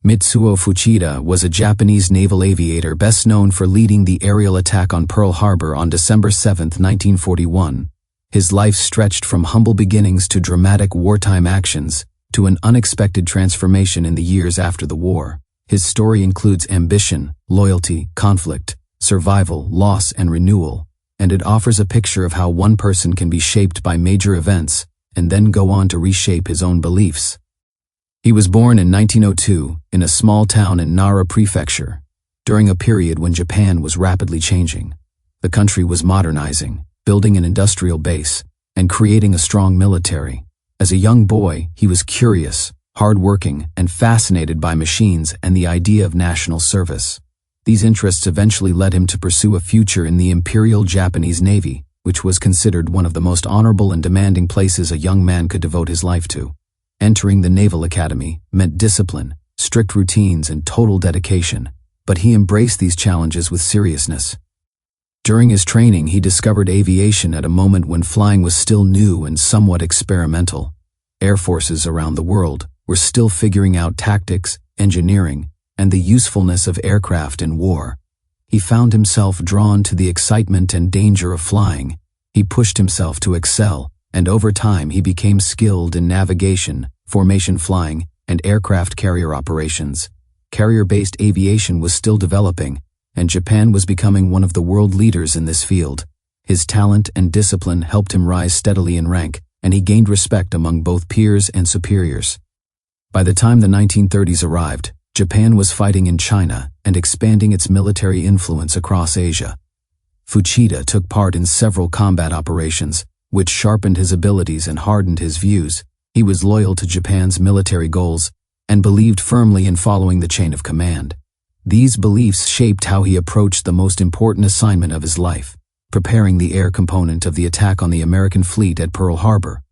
Mitsuo Fuchida was a Japanese naval aviator best known for leading the aerial attack on Pearl Harbor on December 7, 1941. His life stretched from humble beginnings to dramatic wartime actions, to an unexpected transformation in the years after the war. His story includes ambition, loyalty, conflict, survival, loss, and renewal, and it offers a picture of how one person can be shaped by major events and then go on to reshape his own beliefs. He was born in 1902 in a small town in Nara Prefecture, during a period when Japan was rapidly changing. The country was modernizing, building an industrial base, and creating a strong military. As a young boy, he was curious, hardworking, and fascinated by machines and the idea of national service. These interests eventually led him to pursue a future in the Imperial Japanese Navy, which was considered one of the most honorable and demanding places a young man could devote his life to. Entering the Naval Academy meant discipline, strict routines, and total dedication, but he embraced these challenges with seriousness. During his training, he discovered aviation at a moment when flying was still new and somewhat experimental. Air forces around the world were still figuring out tactics, engineering, and the usefulness of aircraft in war. He found himself drawn to the excitement and danger of flying. He pushed himself to excel, and over time he became skilled in navigation, formation flying, and aircraft carrier operations. Carrier-based aviation was still developing, and Japan was becoming one of the world leaders in this field. His talent and discipline helped him rise steadily in rank, and he gained respect among both peers and superiors. By the time the 1930s arrived, Japan was fighting in China and expanding its military influence across Asia. Fuchida took part in several combat operations, which sharpened his abilities and hardened his views. He was loyal to Japan's military goals and believed firmly in following the chain of command. These beliefs shaped how he approached the most important assignment of his life, preparing the air component of the attack on the American fleet at Pearl Harbor.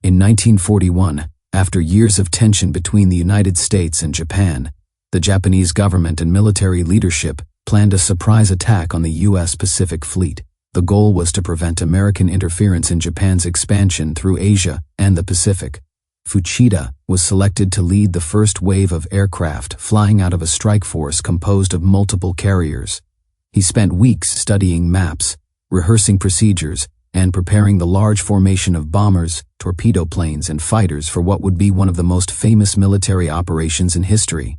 In 1941, after years of tension between the United States and Japan, the Japanese government and military leadership planned a surprise attack on the U.S. Pacific Fleet. The goal was to prevent American interference in Japan's expansion through Asia and the Pacific. Fuchida was selected to lead the first wave of aircraft flying out of a strike force composed of multiple carriers. He spent weeks studying maps, rehearsing procedures, and preparing the large formation of bombers, torpedo planes, and fighters for what would be one of the most famous military operations in history.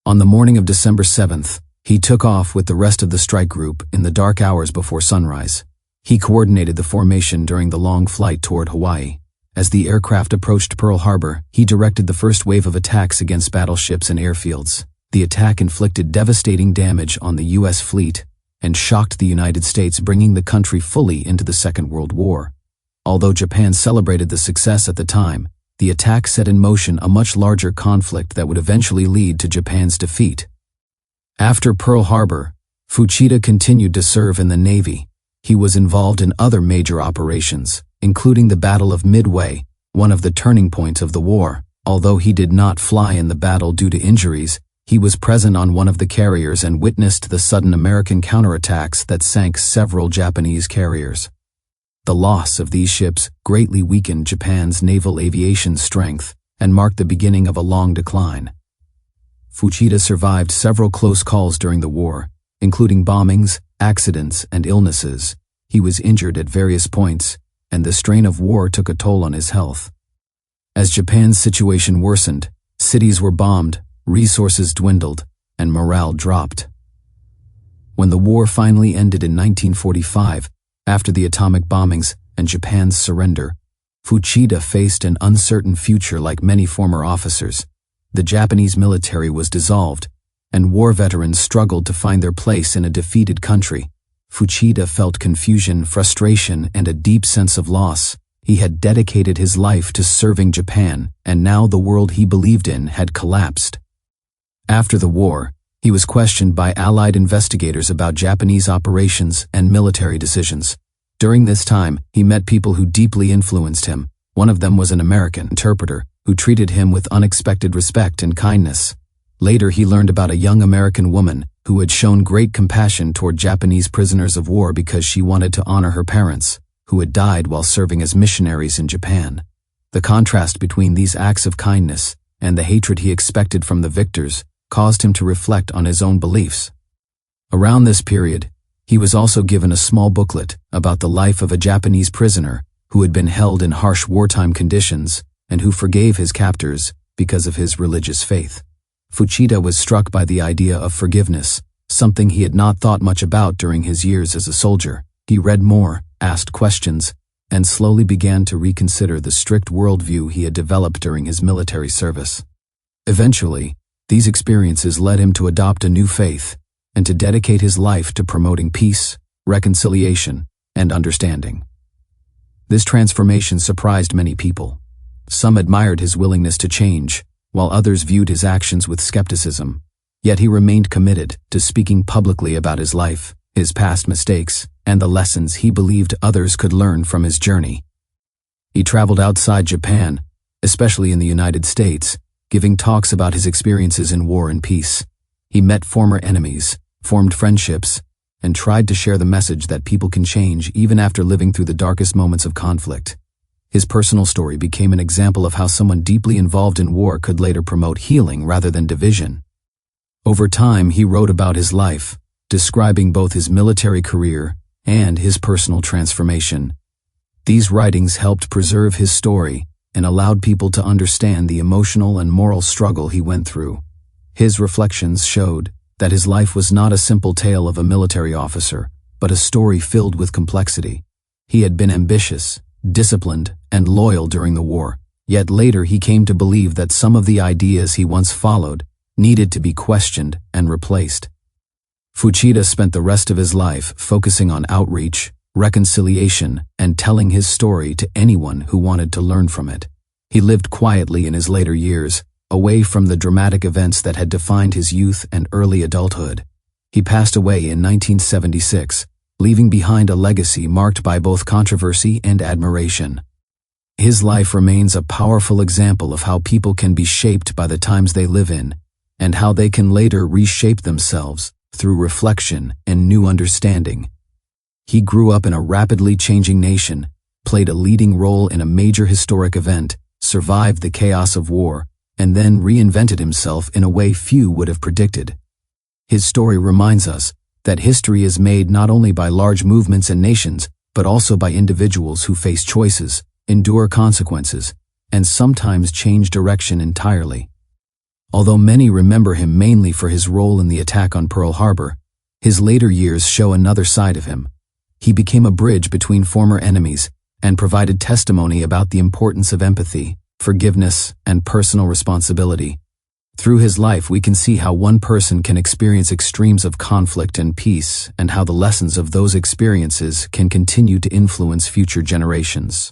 On the morning of December 7th, he took off with the rest of the strike group in the dark hours before sunrise. He coordinated the formation during the long flight toward Hawaii. As the aircraft approached Pearl Harbor, he directed the first wave of attacks against battleships and airfields. The attack inflicted devastating damage on the U.S. fleet and shocked the United States, bringing the country fully into the Second World War. Although Japan celebrated the success at the time, the attack set in motion a much larger conflict that would eventually lead to Japan's defeat. After Pearl Harbor, Fuchida continued to serve in the Navy. He was involved in other major operations, including the Battle of Midway, one of the turning points of the war. Although he did not fly in the battle due to injuries, he was present on one of the carriers and witnessed the sudden American counterattacks that sank several Japanese carriers. The loss of these ships greatly weakened Japan's naval aviation strength and marked the beginning of a long decline. Fuchida survived several close calls during the war, including bombings, accidents, and illnesses. He was injured at various points, and the strain of war took a toll on his health. As Japan's situation worsened, cities were bombed, resources dwindled, and morale dropped. When the war finally ended in 1945, after the atomic bombings and Japan's surrender, Fuchida faced an uncertain future like many former officers. The Japanese military was dissolved, and war veterans struggled to find their place in a defeated country. Fuchida felt confusion, frustration, and a deep sense of loss. He had dedicated his life to serving Japan, and now the world he believed in had collapsed. After the war, he was questioned by Allied investigators about Japanese operations and military decisions. During this time, he met people who deeply influenced him. One of them was an American interpreter who treated him with unexpected respect and kindness. Later, he learned about a young American woman who had shown great compassion toward Japanese prisoners of war because she wanted to honor her parents, who had died while serving as missionaries in Japan. The contrast between these acts of kindness and the hatred he expected from the victors caused him to reflect on his own beliefs. Around this period, he was also given a small booklet about the life of a Japanese prisoner who had been held in harsh wartime conditions and who forgave his captors because of his religious faith. Fuchida was struck by the idea of forgiveness, something he had not thought much about during his years as a soldier. He read more, asked questions, and slowly began to reconsider the strict worldview he had developed during his military service. Eventually, these experiences led him to adopt a new faith and to dedicate his life to promoting peace, reconciliation, and understanding. This transformation surprised many people. Some admired his willingness to change, while others viewed his actions with skepticism. Yet he remained committed to speaking publicly about his life, his past mistakes, and the lessons he believed others could learn from his journey. He traveled outside Japan, especially in the United States, giving talks about his experiences in war and peace. He met former enemies, formed friendships, and tried to share the message that people can change even after living through the darkest moments of conflict. His personal story became an example of how someone deeply involved in war could later promote healing rather than division. Over time, he wrote about his life, describing both his military career and his personal transformation. These writings helped preserve his story and allowed people to understand the emotional and moral struggle he went through. His reflections showed that his life was not a simple tale of a military officer, but a story filled with complexity. He had been ambitious, disciplined, and loyal during the war, yet later he came to believe that some of the ideas he once followed needed to be questioned and replaced. Fuchida spent the rest of his life focusing on outreach, reconciliation, and telling his story to anyone who wanted to learn from it. He lived quietly in his later years, away from the dramatic events that had defined his youth and early adulthood. He passed away in 1976, leaving behind a legacy marked by both controversy and admiration. His life remains a powerful example of how people can be shaped by the times they live in, and how they can later reshape themselves through reflection and new understanding. He grew up in a rapidly changing nation, played a leading role in a major historic event, survived the chaos of war, and then reinvented himself in a way few would have predicted. His story reminds us that history is made not only by large movements and nations, but also by individuals who face choices, endure consequences, and sometimes change direction entirely. Although many remember him mainly for his role in the attack on Pearl Harbor, his later years show another side of him. He became a bridge between former enemies and provided testimony about the importance of empathy, forgiveness, and personal responsibility. Through his life, we can see how one person can experience extremes of conflict and peace, and how the lessons of those experiences can continue to influence future generations.